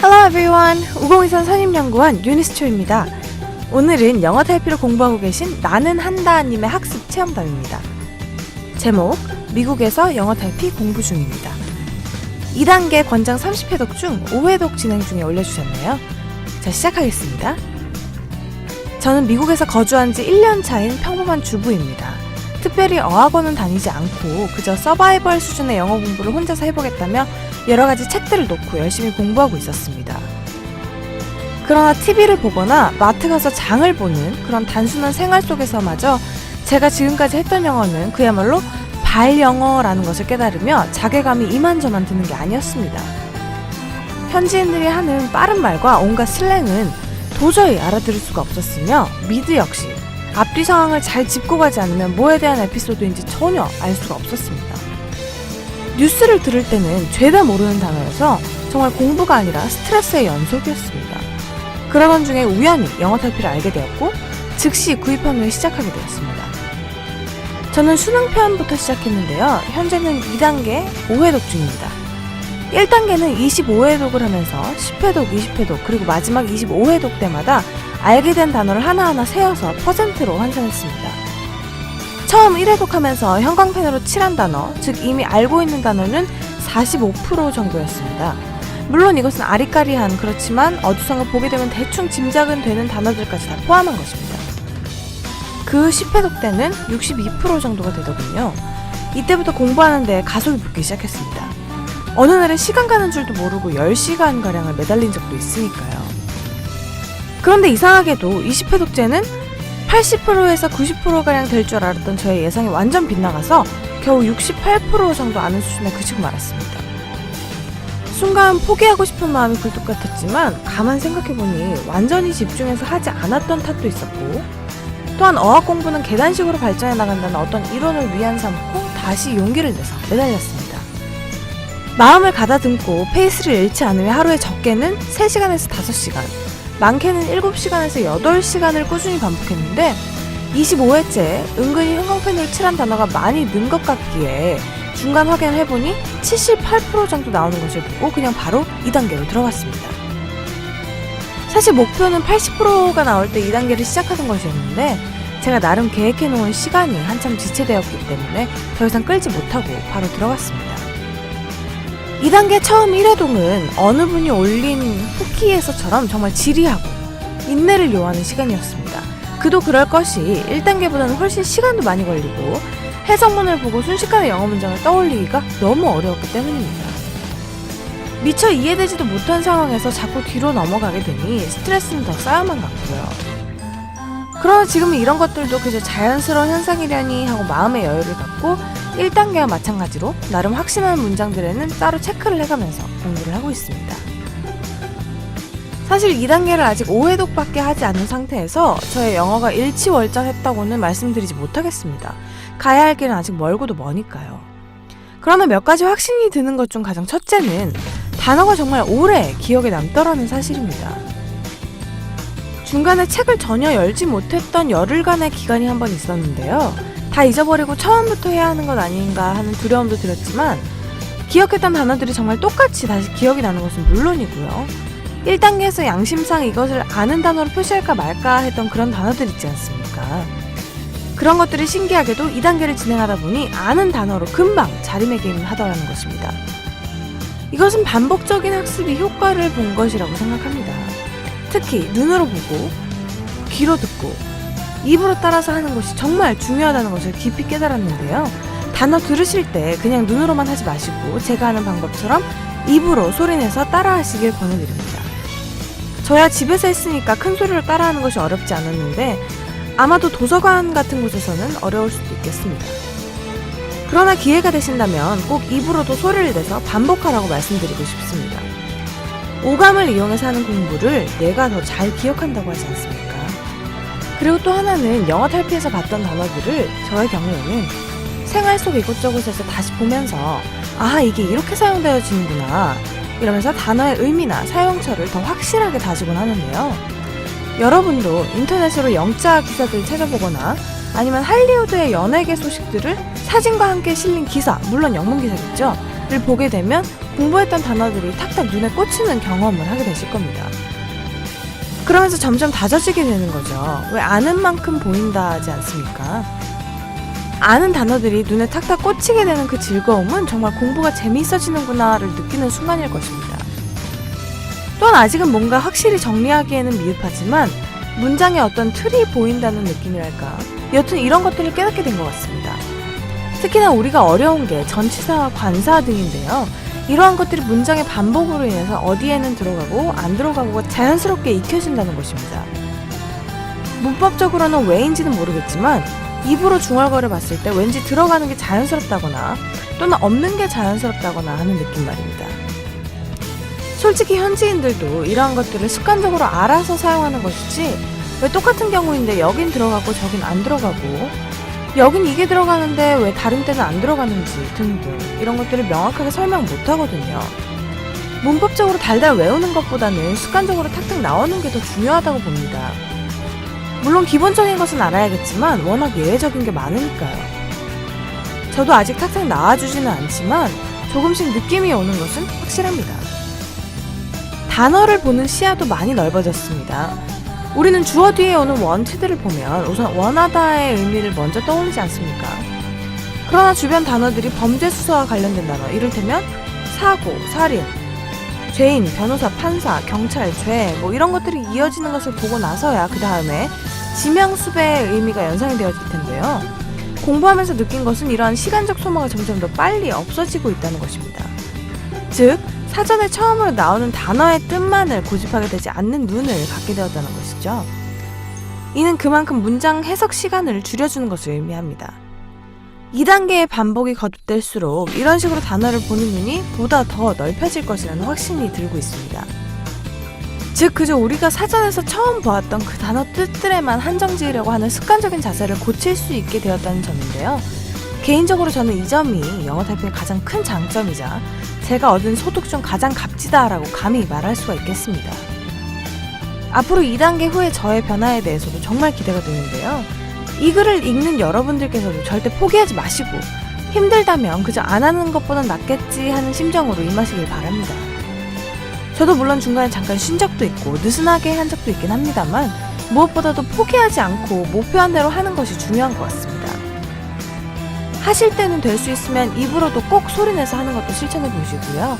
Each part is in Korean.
Hello everyone! 5023 선임연구원 유니스초입니다. 오늘은 영어 탈피를 공부하고 계신 나는 한다님의 학습 체험담입니다. 제목, 미국에서 영어 탈피 공부 중입니다. 2단계 권장 30회독 중 5회독 진행 중에 올려주셨네요. 자, 시작하겠습니다. 저는 미국에서 거주한 지 1년 차인 평범한 주부입니다. 특별히 어학원은 다니지 않고 그저 서바이벌 수준의 영어 공부를 혼자서 해보겠다며 여러가지 책들을 놓고 열심히 공부하고 있었습니다. 그러나 TV를 보거나 마트 가서 장을 보는 그런 단순한 생활 속에서마저 제가 지금까지 했던 영어는 그야말로 발영어라는 것을 깨달으며 자괴감이 이만저만 드는 게 아니었습니다. 현지인들이 하는 빠른 말과 온갖 슬랭은 도저히 알아들을 수가 없었으며 미드 역시 앞뒤 상황을 잘 짚고 가지 않으면 뭐에 대한 에피소드인지 전혀 알 수가 없었습니다. 뉴스를 들을 때는 죄다 모르는 단어여서 정말 공부가 아니라 스트레스의 연속이었습니다. 그러던 중에 우연히 영어 탈피를 알게 되었고 즉시 구입한 후에 시작하게 되었습니다. 저는 수능 편부터 시작했는데요. 현재는 2단계 5회독 중입니다. 1단계는 25회독을 하면서 10회독, 20회독, 그리고 마지막 25회독 때마다 알게 된 단어를 하나하나 세어서 퍼센트로 환산했습니다. 처음 1회독 하면서 형광펜으로 칠한 단어, 즉 이미 알고 있는 단어는 45% 정도였습니다. 물론 이것은 아리까리한, 그렇지만 어두성을 보게 되면 대충 짐작은 되는 단어들까지 다 포함한 것입니다. 그 10회독 때는 62% 정도가 되더군요. 이때부터 공부하는 데 가속이 붙기 시작했습니다. 어느 날은 시간 가는 줄도 모르고 10시간가량을 매달린 적도 있으니까요. 그런데 이상하게도 20회독째는 80%에서 90%가량 될 줄 알았던 저의 예상이 완전 빗나가서 겨우 68% 정도 아는 수준에 그치고 말았습니다. 순간 포기하고 싶은 마음이 굴뚝 같았지만 가만 생각해보니 완전히 집중해서 하지 않았던 탓도 있었고, 또한 어학 공부는 계단식으로 발전해 나간다는 어떤 이론을 위안 삼고 다시 용기를 내서 매달렸습니다. 마음을 가다듬고 페이스를 잃지 않으며 하루에 적게는 3시간에서 5시간, 많게는 7시간에서 8시간을 꾸준히 반복했는데 25회째 은근히 형광펜으로 칠한 단어가 많이 는 것 같기에 중간 확인을 해보니 78% 정도 나오는 것을 보고 그냥 바로 2단계로 들어갔습니다. 사실 목표는 80%가 나올 때 2단계를 시작하는 것이었는데 제가 나름 계획해놓은 시간이 한참 지체되었기 때문에 더 이상 끌지 못하고 바로 들어갔습니다. 2단계 처음 1회독은 어느 분이 올린 후키에서처럼 정말 지리하고 인내를 요하는 시간이었습니다. 그도 그럴 것이 1단계보다는 훨씬 시간도 많이 걸리고 해석문을 보고 순식간에 영어 문장을 떠올리기가 너무 어려웠기 때문입니다. 미처 이해되지도 못한 상황에서 자꾸 뒤로 넘어가게 되니 스트레스는 더 쌓여만 갔고요. 그러나 지금은 이런 것들도 그저 자연스러운 현상이려니 하고 마음의 여유를 갖고 1단계와 마찬가지로 나름 확신하는 문장들에는 따로 체크를 해가면서 공부를 하고 있습니다. 사실 2단계를 아직 5회독밖에 하지 않은 상태에서 저의 영어가 일치월장했다고는 말씀드리지 못하겠습니다. 가야 할 길은 아직 멀고도 머니까요. 그러나 몇 가지 확신이 드는 것 중 가장 첫째는 단어가 정말 오래 기억에 남더라는 사실입니다. 중간에 책을 전혀 열지 못했던 열흘간의 기간이 한 번 있었는데요. 다 잊어버리고 처음부터 해야 하는 것 아닌가 하는 두려움도 들었지만 기억했던 단어들이 정말 똑같이 다시 기억이 나는 것은 물론이고요. 1단계에서 양심상 이것을 아는 단어로 표시할까 말까 했던 그런 단어들 있지 않습니까? 그런 것들이 신기하게도 2단계를 진행하다 보니 아는 단어로 금방 자리매김하더라는 것입니다. 이것은 반복적인 학습이 효과를 본 것이라고 생각합니다. 특히 눈으로 보고 귀로 듣고 입으로 따라서 하는 것이 정말 중요하다는 것을 깊이 깨달았는데요. 단어 들으실 때 그냥 눈으로만 하지 마시고 제가 하는 방법처럼 입으로 소리내서 따라하시길 권해드립니다. 저야 집에서 했으니까 큰 소리로 따라하는 것이 어렵지 않았는데 아마도 도서관 같은 곳에서는 어려울 수도 있겠습니다. 그러나 기회가 되신다면 꼭 입으로도 소리를 내서 반복하라고 말씀드리고 싶습니다. 오감을 이용해서 하는 공부를 뇌가 더 잘 기억한다고 하지 않습니까? 그리고 또 하나는 영어 탈피에서 봤던 단어들을 저의 경우에는 생활 속 이곳저곳에서 다시 보면서 아, 이게 이렇게 사용되어지는구나 이러면서 단어의 의미나 사용처를 더 확실하게 다지곤 하는데요. 여러분도 인터넷으로 영자 기사들을 찾아보거나 아니면 할리우드의 연예계 소식들을 사진과 함께 실린 기사, 물론 영문 기사겠죠? 를 보게 되면 공부했던 단어들이 탁탁 눈에 꽂히는 경험을 하게 되실 겁니다. 그러면서 점점 다져지게 되는 거죠. 왜 아는 만큼 보인다 하지 않습니까? 아는 단어들이 눈에 탁탁 꽂히게 되는 그 즐거움은 정말 공부가 재미있어지는구나를 느끼는 순간일 것입니다. 또한 아직은 뭔가 확실히 정리하기에는 미흡하지만 문장에 어떤 틀이 보인다는 느낌이랄까, 여튼 이런 것들을 깨닫게 된 것 같습니다. 특히나 우리가 어려운 게 전치사와 관사 등인데요. 이러한 것들이 문장의 반복으로 인해서 어디에는 들어가고 안 들어가고가 자연스럽게 익혀진다는 것입니다. 문법적으로는 왜인지는 모르겠지만 입으로 중얼거려 봤을 때 왠지 들어가는 게 자연스럽다거나 또는 없는 게 자연스럽다거나 하는 느낌 말입니다. 솔직히 현지인들도 이러한 것들을 습관적으로 알아서 사용하는 것이지 왜 똑같은 경우인데 여긴 들어가고 저긴 안 들어가고 여긴 이게 들어가는데 왜 다른 때는 안 들어가는지 등등 이런 것들을 명확하게 설명 못 하거든요. 문법적으로 달달 외우는 것보다는 습관적으로 탁탁 나오는 게 더 중요하다고 봅니다. 물론 기본적인 것은 알아야겠지만 워낙 예외적인 게 많으니까요. 저도 아직 탁탁 나와주지는 않지만 조금씩 느낌이 오는 것은 확실합니다. 단어를 보는 시야도 많이 넓어졌습니다. 우리는 주어 뒤에 오는 원치들을 보면 우선 원하다의 의미를 먼저 떠올리지 않습니까? 그러나 주변 단어들이 범죄 수사와 관련된 단어, 이를테면 사고, 살인, 죄인, 변호사, 판사, 경찰, 죄 이런 것들이 이어지는 것을 보고 나서야 그 다음에 지명수배의 의미가 연상이 되어질 텐데요. 공부하면서 느낀 것은 이러한 시간적 소모가 점점 더 빨리 없어지고 있다는 것입니다. 즉, 사전에 처음으로 나오는 단어의 뜻만을 고집하게 되지 않는 눈을 갖게 되었다는 것이죠. 이는 그만큼 문장 해석 시간을 줄여주는 것을 의미합니다. 2단계의 반복이 거듭될수록 이런 식으로 단어를 보는 눈이 보다 더 넓혀질 것이라는 확신이 들고 있습니다. 즉, 그저 우리가 사전에서 처음 보았던 그 단어 뜻들에만 한정 지으려고 하는 습관적인 자세를 고칠 수 있게 되었다는 점인데요. 개인적으로 저는 이 점이 영어 타이핑의 가장 큰 장점이자 제가 얻은 소득 중 가장 값지다라고 감히 말할 수가 있겠습니다. 앞으로 2단계 후의 저의 변화에 대해서도 정말 기대가 되는데요. 이 글을 읽는 여러분들께서도 절대 포기하지 마시고 힘들다면 그저 안 하는 것보단 낫겠지 하는 심정으로 임하시길 바랍니다. 저도 물론 중간에 잠깐 쉰 적도 있고 느슨하게 한 적도 있긴 합니다만 무엇보다도 포기하지 않고 목표한 대로 하는 것이 중요한 것 같습니다. 하실 때는 될 수 있으면 입으로도 꼭 소리내서 하는 것도 실천해 보시고요.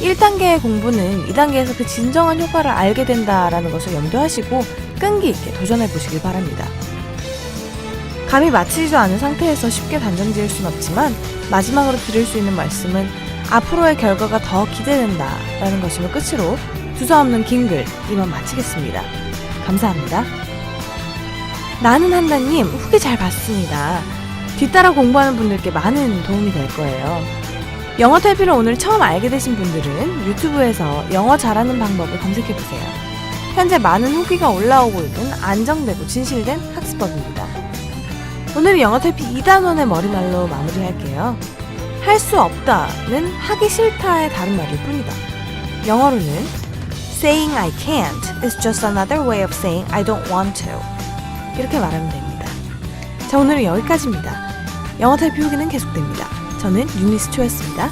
1단계의 공부는 2단계에서 그 진정한 효과를 알게 된다라는 것을 염두하시고 끈기 있게 도전해 보시길 바랍니다. 감이 마치지도 않은 상태에서 쉽게 단정 지을 순 없지만 마지막으로 드릴 수 있는 말씀은 앞으로의 결과가 더 기대된다 라는 것임을 끝으로 두서없는 긴 글 이만 마치겠습니다. 감사합니다. 나는 한다님 후기 잘 봤습니다. 뒤따라 공부하는 분들께 많은 도움이 될 거예요. 영어 탈피를 오늘 처음 알게 되신 분들은 유튜브에서 영어 잘하는 방법을 검색해보세요. 현재 많은 후기가 올라오고 있는 안정되고 진실된 학습법입니다. 오늘은 영어 탈피 2단원의 머리말로 마무리할게요. 할 수 없다는 하기 싫다의 다른 말일 뿐이다. 영어로는 Saying I can't is just another way of saying I don't want to. 이렇게 말하면 됩니다. 자, 오늘은 여기까지입니다. 영어 탈피 후기는 계속됩니다. 저는 유니스초였습니다.